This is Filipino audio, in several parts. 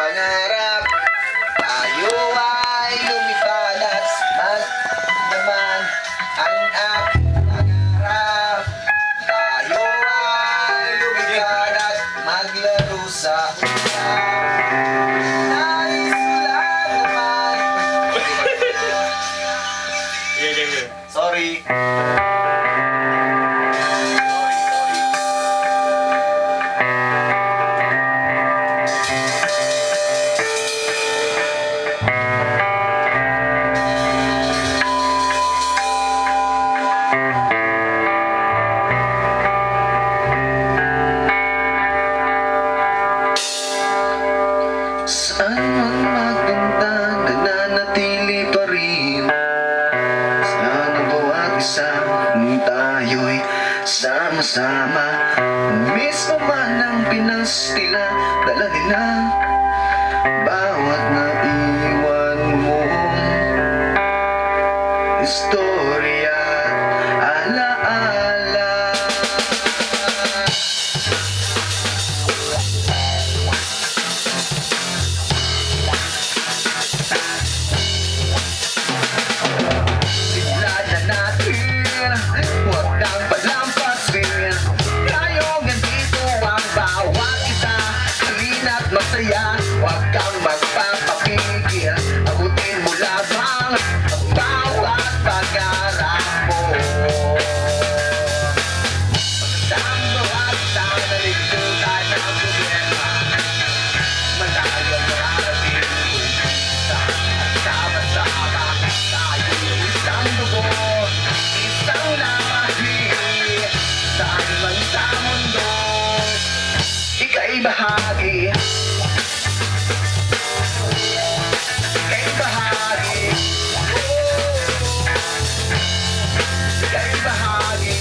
pangarap. Tayo ay lumipad at magdaman ang aking pangarap. Tayo ay lumipad at maglaro sa nais lang naman. Sorry. Saan man magpunta, nananatili pa rin. Sana bawat isa kung tayo'y sama-sama. Mismo man ang Pinas nila, dala nila bawat naiwan mong istorya at alaala. Huwag kang palampasin. Tayo nandito ang bawat isa. Halina't masaya. Huwag kang magpapapigil. Abutin mo lamang ang bawat pangarap mo. Pagkasang bawat sa nalikutan ng problema, malayo mararating sa at sama-sama. Tayo'y isang dugo, isang lahi. Saan man sa mundo, ika'y bahagi. Ika'y bahagi. Ika'y bahagi.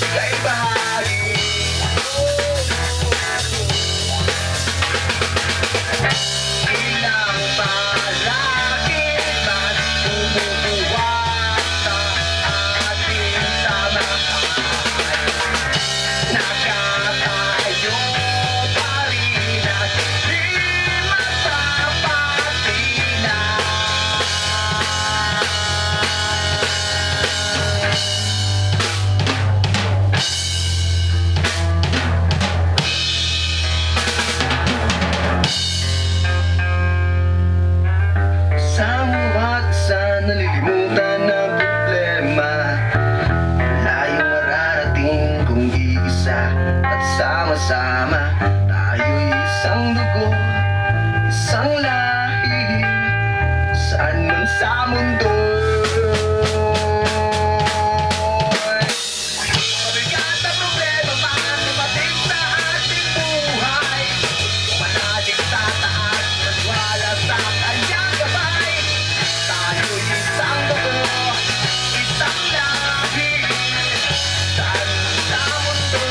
Ika'y bahagi. Ilang palakit man bumubuhat sa ating samahan. Nakatayo pa rin at di magpapatinag. Sa bawat isa nalilimutan ng problema, layong mararating kung iisa at sama-sama. Tayo'y isang dugo, isang lahi. Saan man sa mundo, mabigat ang problema man dumating sa ating buhay. Manalig sa taas, nagwala sa kanyang gabay. Tayo'y isang dugo, isang lahi. Saan sa mundo,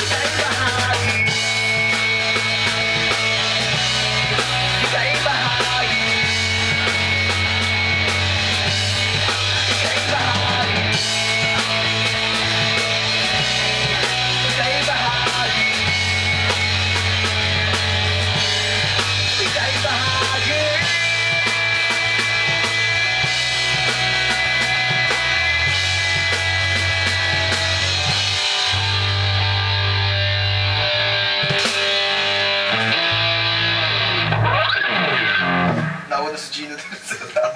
ika'y bahagi. Ika'y bahagi. Ika'y bahagi. Ika'y bahagi. Ika'y bahagi. Nauna si Gino dun sa tao.